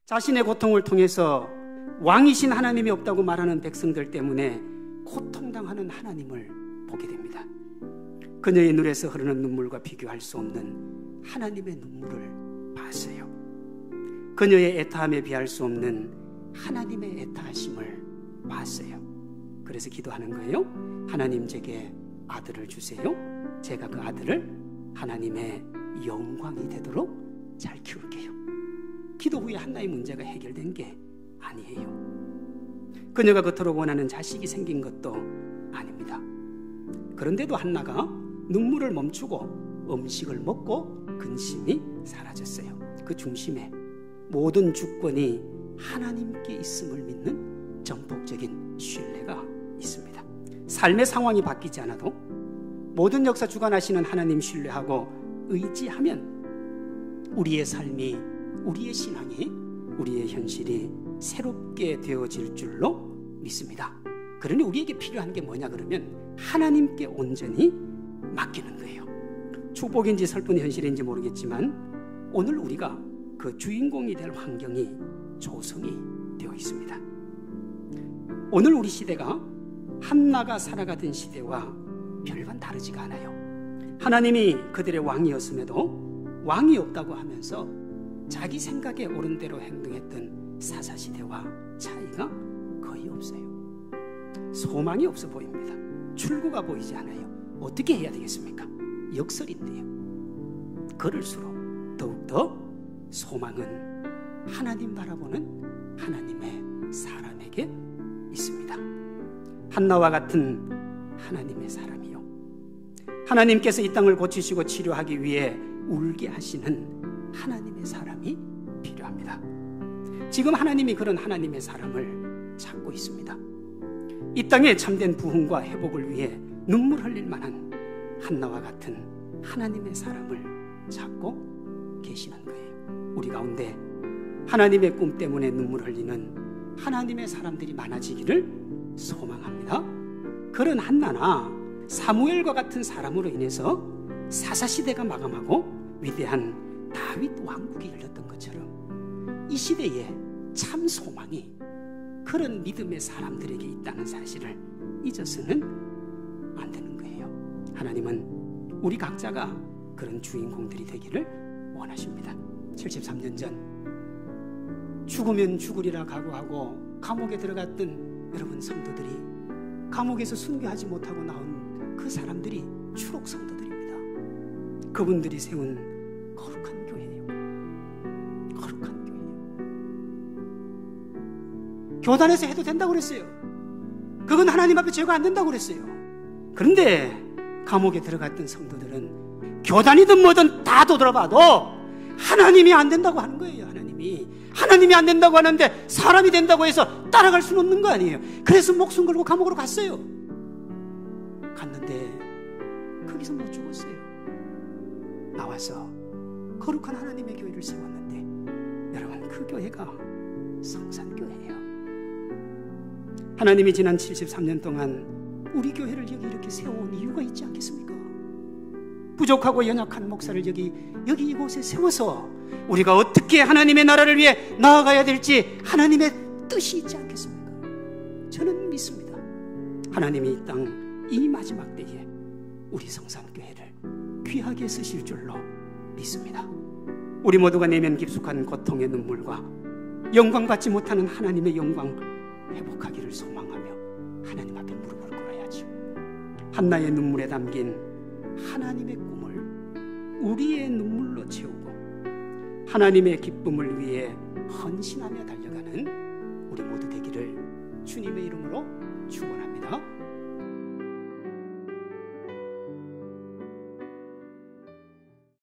자신의 고통을 통해서 왕이신 하나님이 없다고 말하는 백성들 때문에 고통당하는 하나님을 보게 됩니다. 그녀의 눈에서 흐르는 눈물과 비교할 수 없는 하나님의 눈물을 봤어요. 그녀의 애타함에 비할 수 없는 하나님의 애타하심을 봤어요. 그래서 기도하는 거예요. 하나님, 제게 아들을 주세요. 제가 그 아들을 하나님의 영광이 되도록 잘 키울게요. 기도 후에 한나의 문제가 해결된 게 아니에요. 그녀가 그토록 원하는 자식이 생긴 것도 아닙니다. 그런데도 한나가 눈물을 멈추고 음식을 먹고 근심이 사라졌어요. 그 중심에 모든 주권이 하나님께 있음을 믿는 전폭적인 신뢰가 있습니다. 삶의 상황이 바뀌지 않아도 모든 역사 주관하시는 하나님 신뢰하고 의지하면 우리의 삶이, 우리의 신앙이, 우리의 현실이 새롭게 되어질 줄로 믿습니다. 그러니 우리에게 필요한 게 뭐냐 그러면 하나님께 온전히 맡기는 거예요. 축복인지 슬픈 현실인지 모르겠지만 오늘 우리가 그 주인공이 될 환경이 조성이 되어 있습니다. 오늘 우리 시대가 한나가 살아가던 시대와 별반 다르지가 않아요. 하나님이 그들의 왕이었음에도 왕이 없다고 하면서 자기 생각에 옳은 대로 행동했던 사사시대와 차이가 거의 없어요. 소망이 없어 보입니다. 출구가 보이지 않아요. 어떻게 해야 되겠습니까? 역설인데요. 그럴수록 더욱더 소망은 하나님 바라보는 하나님의 사람에게 있습니다. 한나와 같은 하나님의 사람이요, 하나님께서 이 땅을 고치시고 치료하기 위해 울게 하시는 하나님의 사람이 필요합니다. 지금 하나님이 그런 하나님의 사람을 찾고 있습니다. 이 땅에 참된 부흥과 회복을 위해 눈물 흘릴 만한 한나와 같은 하나님의 사람을 찾고 계시는 거예요. 우리 가운데 하나님의 꿈 때문에 눈물 흘리는 하나님의 사람들이 많아지기를 소망합니다. 그런 한나나 사무엘과 같은 사람으로 인해서 사사시대가 마감하고 위대한 다윗 왕국이 열렸던 것처럼 이 시대에 참 소망이 그런 믿음의 사람들에게 있다는 사실을 잊어서는 안 되는 거예요. 하나님은 우리 각자가 그런 주인공들이 되기를 원하십니다. 73년 전 죽으면 죽으리라 각오하고 감옥에 들어갔던 여러분 성도들이, 감옥에서 순교하지 못하고 나온 그 사람들이 추록 성도들입니다. 그분들이 세운 거룩한 교회예요. 거룩한 교회예요. 교단에서 해도 된다고 그랬어요. 그건 하나님 앞에 죄가 안 된다고 그랬어요. 그런데 감옥에 들어갔던 성도들은 교단이든 뭐든 다 도드라봐도 하나님이 안 된다고 하는 거예요. 하나님이 안 된다고 하는데 사람이 된다고 해서 따라갈 수는 없는 거 아니에요. 그래서 목숨 걸고 감옥으로 갔어요. 갔는데 거기서 못 죽었어요. 나와서 거룩한 하나님의 교회를 세웠는데 여러분, 그 교회가 성산교회예요. 하나님이 지난 73년 동안 우리 교회를 여기 이렇게 세워온 이유가 있지 않겠습니까? 부족하고 연약한 목사를 여기 이곳에 세워서 우리가 어떻게 하나님의 나라를 위해 나아가야 될지 하나님의 뜻이 있지 않겠습니까? 저는 믿습니다. 하나님이 이 땅 이 마지막 때에 우리 성산교회를 귀하게 쓰실 줄로 믿습니다. 우리 모두가 내면 깊숙한 고통의 눈물과 영광받지 못하는 하나님의 영광 회복하기를 소망하며 하나님 앞에 무릎을 꿇어야죠. 한나의 눈물에 담긴 하나님의 꿈을 우리의 눈물로 채우고 하나님의 기쁨을 위해 헌신하며 달려가는 우리 모두 되기를 주님의 이름으로 축원합니다.